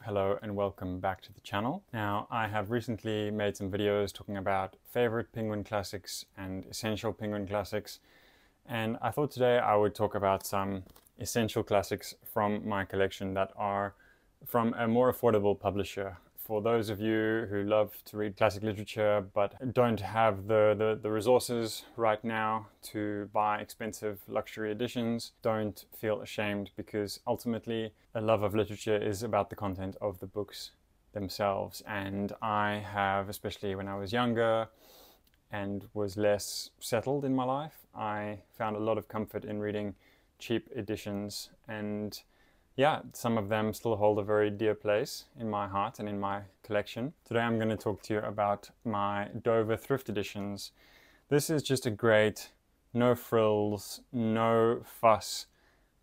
Hello and welcome back to the channel. Now, I have recently made some videos talking about favorite Penguin classics and essential Penguin classics, and I thought today I would talk about some essential classics from my collection that are from a more affordable publisher. For those of you who love to read classic literature but don't have the resources right now to buy expensive luxury editions, don't feel ashamed, because ultimately a love of literature is about the content of the books themselves. And I have, especially when I was younger and was less settled in my life, I found a lot of comfort in reading cheap editions, and yeah, some of them still hold a very dear place in my heart and in my collection. Today I'm going to talk to you about my Dover thrift editions. This is just a great, no frills, no fuss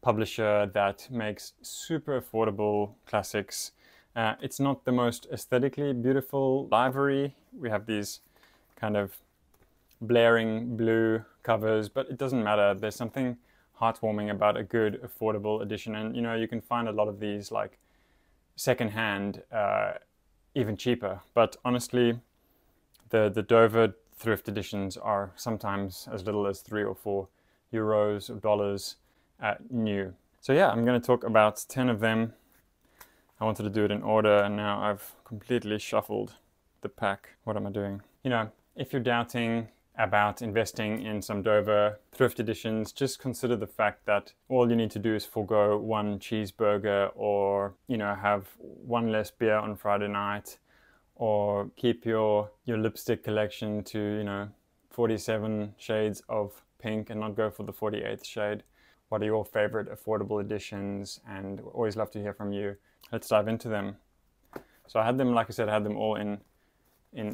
publisher that makes super affordable classics. It's not the most aesthetically beautiful library. We have these kind of blaring blue covers, but it doesn't matter. There's something heartwarming about a good affordable edition, and you can find a lot of these like secondhand, even cheaper. But honestly, the Dover thrift editions are sometimes as little as €3 or €4 or dollars new. So yeah, I'm going to talk about 10 of them. I wanted to do it in order, and now I've completely shuffled the pack. What am I doing? If you're doubting about investing in some Dover thrift editions, just consider the fact that all you need to do is forego one cheeseburger, or have one less beer on Friday night, or keep your lipstick collection to 47 shades of pink and not go for the 48th shade. What are your favorite affordable editions? And always love to hear from you. Let's dive into them. So I had them, like I said, I had them all in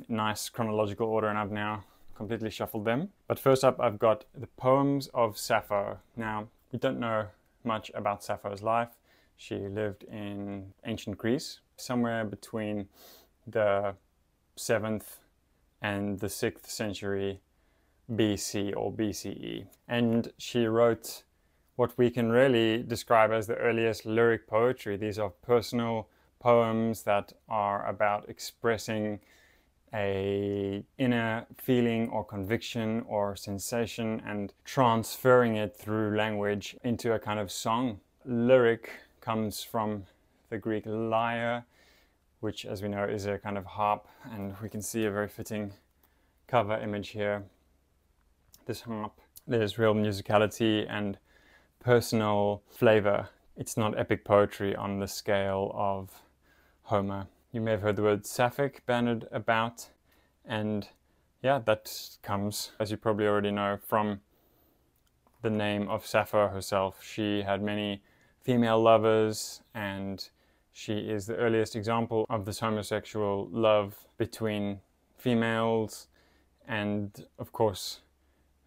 nice chronological order, and I've now completely shuffled them. But first up, I've got the Poems of Sappho. Now, we don't know much about Sappho's life. She lived in ancient Greece, somewhere between the 7th and the 6th century BC or BCE. And she wrote what we can really describe as the earliest lyric poetry. These are personal poems that are about expressing a inner feeling or conviction or sensation and transferring it through language into a kind of song. Lyric comes from the Greek lyre, which, as we know, is a kind of harp, and we can see a very fitting cover image here. This harp, there's real musicality and personal flavor. It's not epic poetry on the scale of Homer. You may have heard the word sapphic bandied about, and yeah, that comes, as you probably already know, from the name of Sappho herself. She had many female lovers, and she is the earliest example of this homosexual love between females, and of course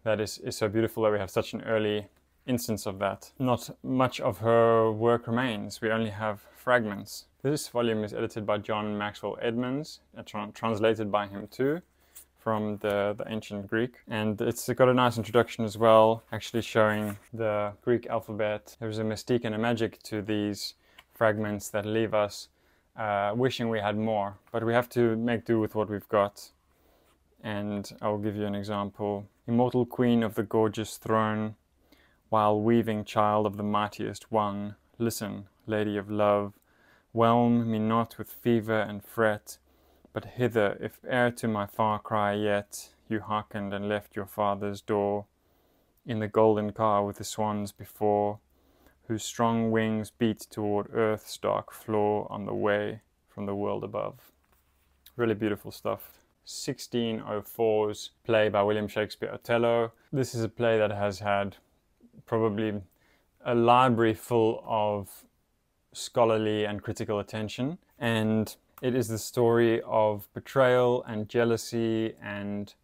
that is so beautiful that we have such an early instance of that. Not much of her work remains. We only have fragments. This volume is edited by John Maxwell Edmonds, translated by him too, from the ancient Greek. And it's got a nice introduction as well, actually showing the Greek alphabet. There's a mystique and a magic to these fragments that leave us wishing we had more. But we have to make do with what we've got. And I'll give you an example. Immortal queen of the gorgeous throne, while weaving child of the mightiest one, listen, lady of love, whelm me not with fever and fret, but hither, if ere to my far cry yet you hearkened and left your father's door, in the golden car with the swans before, whose strong wings beat toward earth's dark floor on the way from the world above. Really beautiful stuff. 1604's play by William Shakespeare, Othello. This is a play that has had probably a library full of scholarly and critical attention, and it is the story of betrayal and jealousy and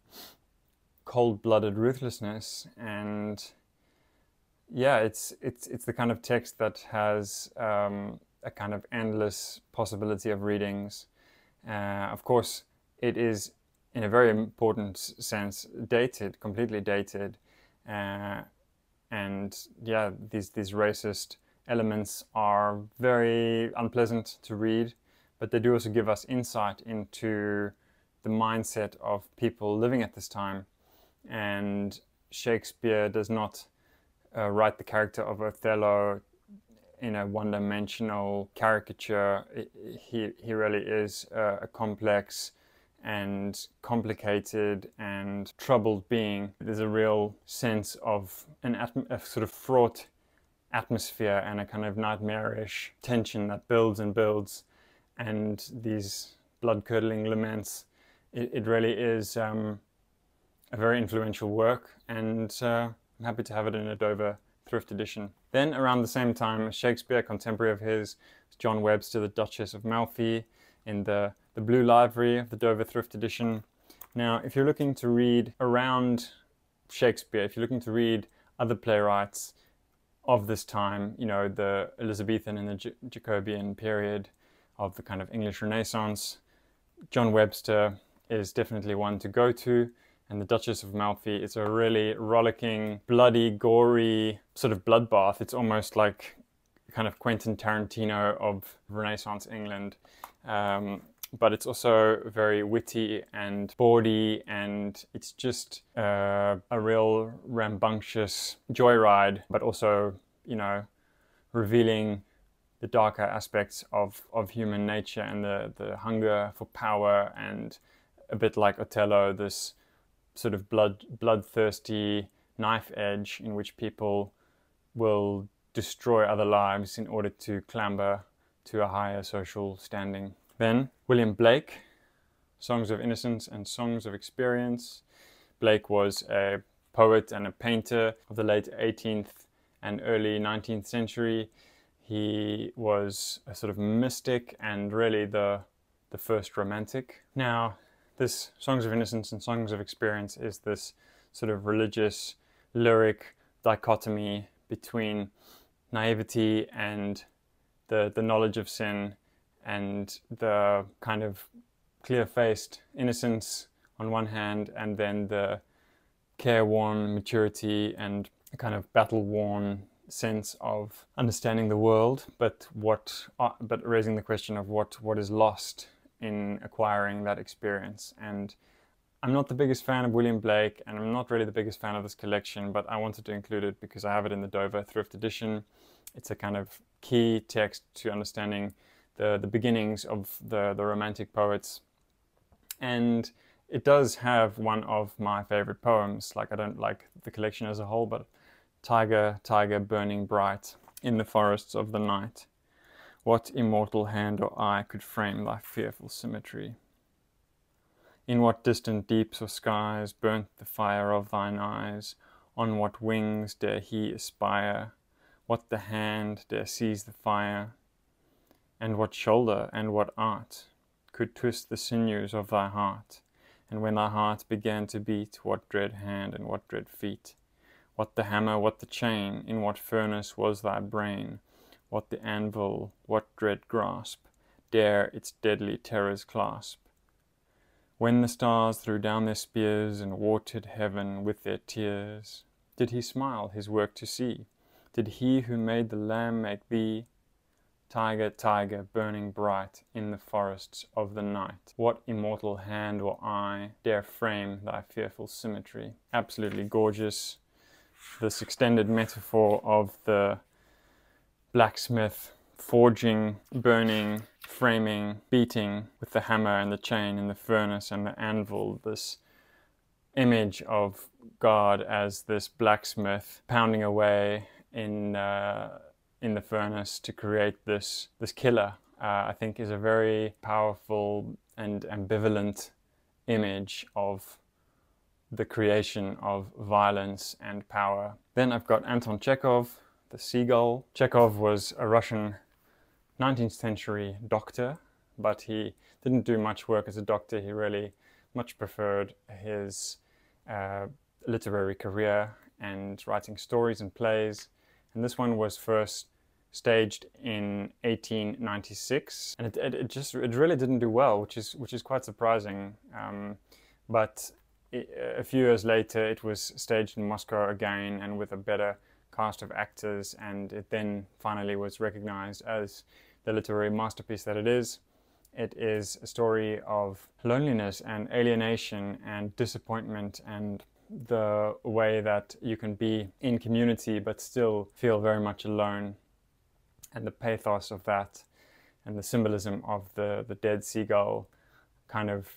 cold-blooded ruthlessness. And yeah, it's the kind of text that has a kind of endless possibility of readings. Of course, it is in a very important sense dated, completely dated, and yeah, these racist elements are very unpleasant to read. but they do also give us insight into the mindset of people living at this time. And Shakespeare does not write the character of Othello in a one-dimensional caricature. He really is a complex and complicated and troubled being. There's a real sense of a sort of fraught atmosphere and a kind of nightmarish tension that builds and builds, and these blood-curdling laments. It really is a very influential work, and I'm happy to have it in a Dover thrift edition. Then around the same time, Shakespeare, a contemporary of his, John Webster, the Duchess of Malfi, in the blue library of the Dover thrift edition. Now, if you're looking to read around Shakespeare, if you're looking to read other playwrights of this time, you know, the Elizabethan and the Jacobean period of the kind of English Renaissance, John Webster is definitely one to go to. And the Duchess of Malfi is a really rollicking, bloody, gory sort of bloodbath. It's almost like kind of Quentin Tarantino of Renaissance England. But it's also very witty and bawdy, and it's just a real rambunctious joyride, but also, you know, revealing the darker aspects of human nature and the hunger for power, and a bit like Othello, this sort of bloodthirsty knife edge in which people will destroy other lives in order to clamber to a higher social standing. Then William Blake, Songs of Innocence and Songs of Experience. Blake was a poet and a painter of the late 18th and early 19th century. He was a sort of mystic and really the first romantic. Now, this Songs of Innocence and Songs of Experience is this sort of religious, lyric dichotomy between naivety and the knowledge of sin, and the kind of clear-faced innocence on one hand, and then the careworn maturity and a kind of battle-worn sense of understanding the world, but raising the question of what is lost in acquiring that experience. And I'm not the biggest fan of William Blake, and I'm not really the biggest fan of this collection, but I wanted to include it because I have it in the Dover thrift edition. It's a kind of key text to understanding the beginnings of the Romantic poets. And it does have one of my favorite poems. Like, I don't like the collection as a whole, but Tiger, tiger burning bright in the forests of the night, what immortal hand or eye could frame thy fearful symmetry? In what distant deeps or skies burnt the fire of thine eyes? On what wings dare he aspire? What the hand dare seize the fire? And what shoulder and what art could twist the sinews of thy heart? And when thy heart began to beat, what dread hand and what dread feet? What the hammer, what the chain? In what furnace was thy brain? What the anvil, what dread grasp dare its deadly terrors clasp? When the stars threw down their spears and watered heaven with their tears, did he smile his work to see? Did he who made the lamb make thee? Tiger, tiger, burning bright in the forests of the night, what immortal hand or eye dare frame thy fearful symmetry? Absolutely gorgeous. This extended metaphor of the blacksmith forging, burning, framing, beating with the hammer and the chain in the furnace and the anvil, this image of God as this blacksmith pounding away in the furnace to create this killer, I think is a very powerful and ambivalent image of the creation of violence and power. Then I've got Anton Chekhov, The Seagull. Chekhov was a Russian 19th century doctor, but he didn't do much work as a doctor. He really much preferred his literary career and writing stories and plays. And this one was first staged in 1896, and it really didn't do well, which is quite surprising. But a few years later, it was staged in Moscow again, and with a better cast of actors, and it then finally was recognized as the literary masterpiece that it is. It is a story of loneliness and alienation and disappointment, and the way that you can be in community but still feel very much alone, and the pathos of that and the symbolism of the dead seagull kind of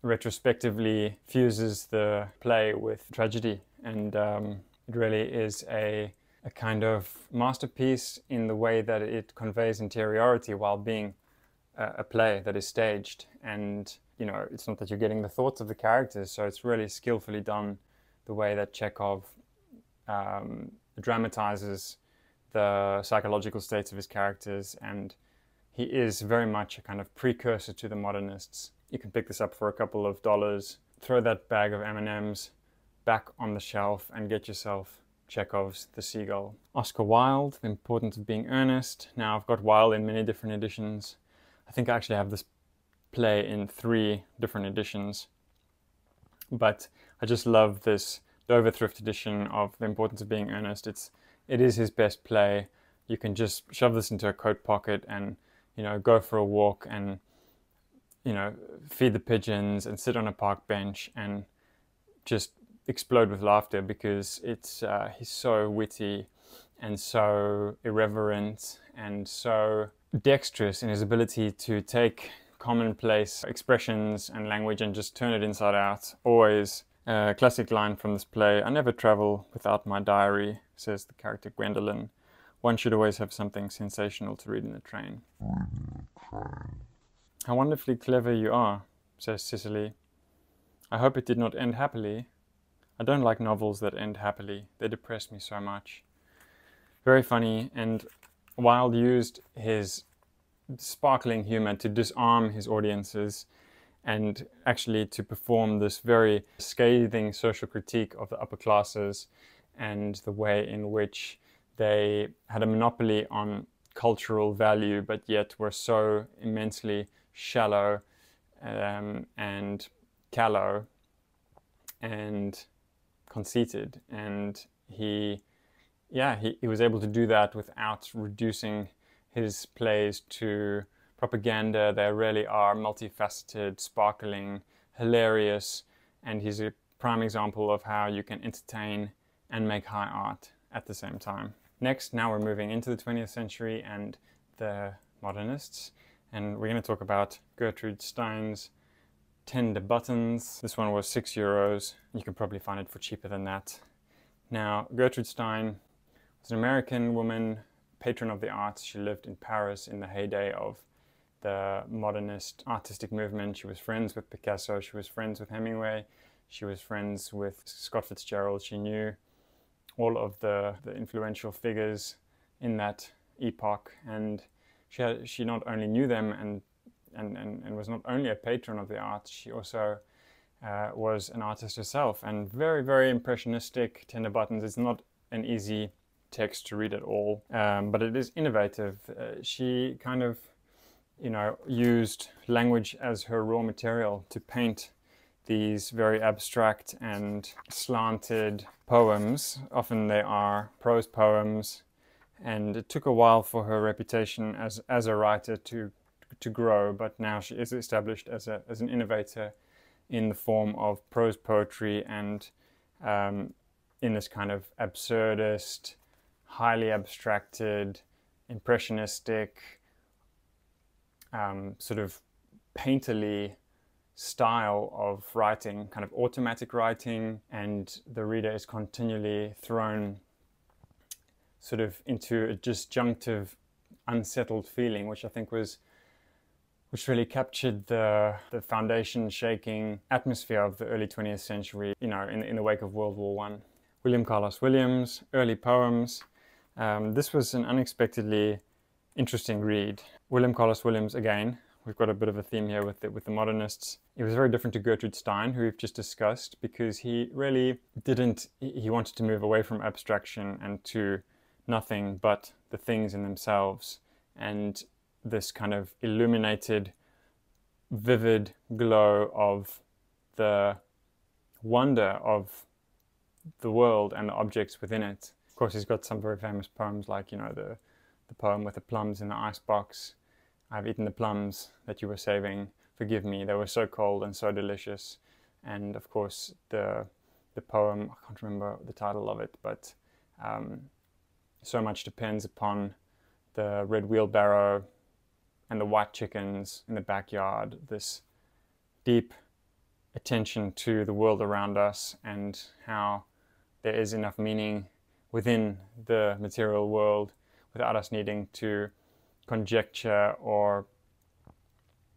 retrospectively fuses the play with tragedy. And it really is a kind of masterpiece in the way that it conveys interiority while being a play that is staged. And you know, it's not that you're getting the thoughts of the characters, so it's really skillfully done the way that Chekhov dramatizes the psychological states of his characters, and he is very much a kind of precursor to the modernists. You can pick this up for a couple of dollars, throw that bag of M&Ms back on the shelf and get yourself Chekhov's The Seagull. Oscar Wilde, The Importance of Being Earnest. Now I've got Wilde in many different editions. I think I actually have this play in 3 different editions, but I just love this Dover Thrift edition of The Importance of Being Earnest. It is his best play. You can just shove this into a coat pocket and, you know, go for a walk and, you know, feed the pigeons and sit on a park bench and just explode with laughter, because he's so witty and so irreverent and so dexterous in his ability to take commonplace expressions and language and just turn it inside out. Always a classic line from this play: "I never travel without my diary," says the character Gwendolen. "One should always have something sensational to read in the train." "How wonderfully clever you are," says Cicely. "I hope it did not end happily. I don't like novels that end happily. They depress me so much." Very funny, and Wilde used his sparkling humor to disarm his audiences and actually to perform this very scathing social critique of the upper classes and the way in which they had a monopoly on cultural value, but yet were so immensely shallow and callow and conceited. And he was able to do that without reducing his plays to propaganda. They really are multifaceted, sparkling, hilarious, and he's a prime example of how you can entertain and make high art at the same time. Next, now we're moving into the 20th century and the modernists, and we're going to talk about Gertrude Stein's Tender Buttons. This one was €6. You can probably find it for cheaper than that. Now, Gertrude Stein was an American woman, patron of the arts. She lived in Paris in the heyday of the modernist artistic movement. She was friends with Picasso, she was friends with Hemingway, she was friends with Scott Fitzgerald. She knew all of the influential figures in that epoch, and she not only knew them and was not only a patron of the arts, she also was an artist herself, and very, very impressionistic. Tender Buttons is not an easy text to read at all, but it is innovative. She kind of, you know, used language as her raw material to paint these very abstract and slanted poems. Often they are prose poems, and it took a while for her reputation as a writer to grow, but now she is established as an innovator in the form of prose poetry and in this kind of absurdist, highly abstracted, impressionistic, sort of painterly style of writing, kind of automatic writing, and the reader is continually thrown sort of into a disjunctive, unsettled feeling, which I think which really captured the foundation shaking atmosphere of the early 20th century, you know, in the wake of World War I. William Carlos Williams, early poems. This was an unexpectedly interesting read. William Carlos Williams, again, we've got a bit of a theme here with the modernists. He was very different to Gertrude Stein, who we've just discussed, because he really he wanted to move away from abstraction and to nothing but the things in themselves, and this kind of illuminated, vivid glow of the wonder of the world and the objects within it. Of course, he's got some very famous poems, like, you know, the poem with the plums in the icebox, I've eaten the plums that you were saving. Forgive me, they were so cold and so delicious. And of course, the poem, I can't remember the title of it, but so much depends upon the red wheelbarrow and the white chickens in the backyard, this deep attention to the world around us and how there is enough meaning within the material world without us needing to conjecture or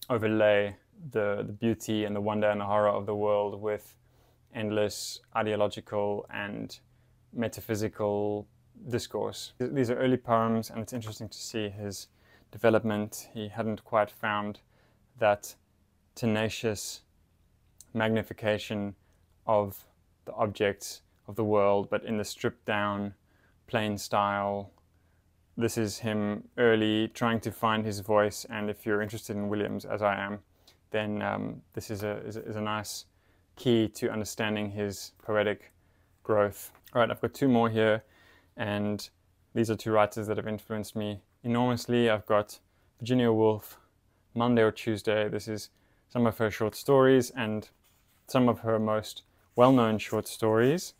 overlay the beauty and the wonder and the horror of the world with endless ideological and metaphysical discourse. These are early poems, and it's interesting to see his development. He hadn't quite found that tenacious magnification of the objects of the world, but in the stripped down, plain style. This is him early trying to find his voice, and if you're interested in Williams, as I am, then this is a nice key to understanding his poetic growth. All right, I've got two more here, and these are two writers that have influenced me enormously. I've got Virginia Woolf, Monday or Tuesday. This is some of her short stories and some of her most well-known short stories.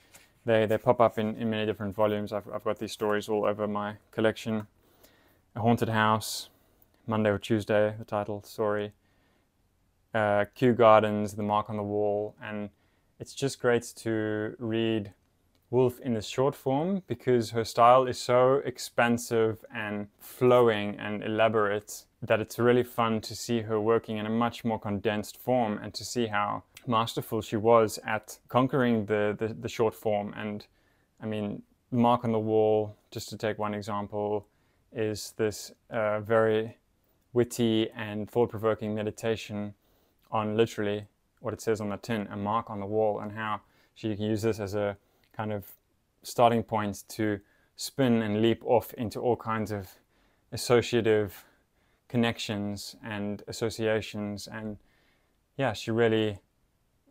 They pop up in many different volumes. I've got these stories all over my collection. A Haunted House, Monday or Tuesday, the title story. Kew Gardens, The Mark on the Wall. And it's just great to read Woolf in this short form because her style is so expansive and flowing and elaborate that it's really fun to see her working in a much more condensed form and to see how masterful she was at conquering the short form. And I mean, The Mark on the Wall, just to take one example, is this very witty and thought-provoking meditation on literally what it says on the tin, a mark on the wall, and how she can use this as a kind of starting point to spin and leap off into all kinds of associative connections and associations. And yeah, she really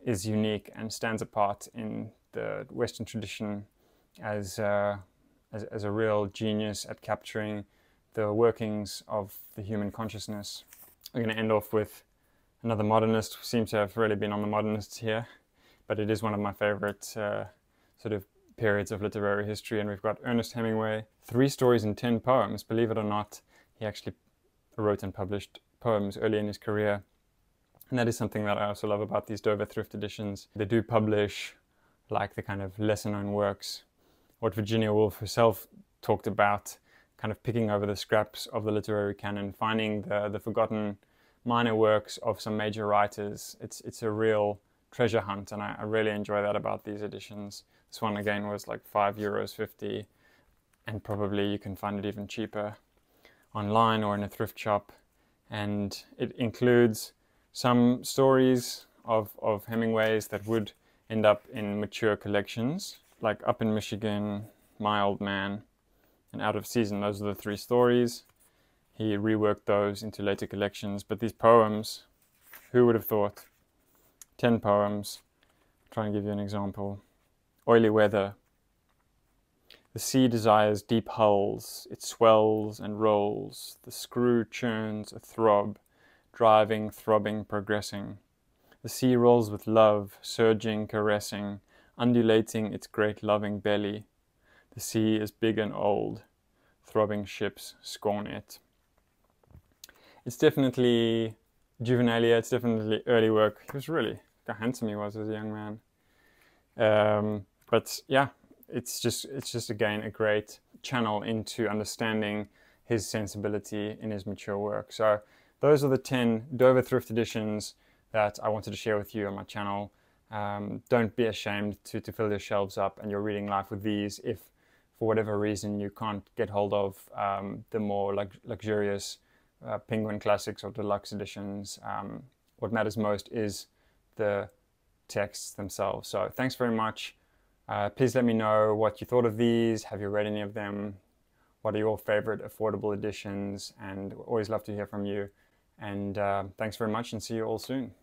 is unique and stands apart in the Western tradition as a real genius at capturing the workings of the human consciousness. We're going to end off with another modernist who seems to have really been on the modernists here, but it is one of my favorite sort of periods of literary history. And we've got Ernest Hemingway, 3 stories and 10 poems. Believe it or not, he actually wrote and published poems early in his career. And that is something that I also love about these Dover Thrift editions. They do publish like the kind of lesser known works. What Virginia Woolf herself talked about, kind of picking over the scraps of the literary canon, finding the forgotten minor works of some major writers. It's a real treasure hunt, and I really enjoy that about these editions. This one again was like €5.50, and probably you can find it even cheaper online or in a thrift shop. And it includes some stories of Hemingway's that would end up in mature collections, like Up in Michigan, My Old Man, and Out of Season. Those are the 3 stories. He reworked those into later collections. But these poems, who would have thought? 10 poems. I'll try and give you an example. Oily Weather. The sea desires deep hulls. It swells and rolls. The screw churns a throb, driving, throbbing, progressing. The sea rolls with love, surging, caressing, undulating its great loving belly. The sea is big and old. Throbbing ships scorn it. It's definitely juvenilia, it's definitely early work. He was really, how handsome he was as a young man. But yeah, it's just again a great channel into understanding his sensibility in his mature work. So those are the 10 Dover Thrift editions that I wanted to share with you on my channel. Don't be ashamed to fill your shelves up and your reading life with these if for whatever reason you can't get hold of the more luxurious Penguin Classics or deluxe editions. What matters most is the texts themselves. So thanks very much. Please let me know what you thought of these. Have you read any of them? What are your favorite affordable editions? And always love to hear from you. And thanks very much, and see you all soon.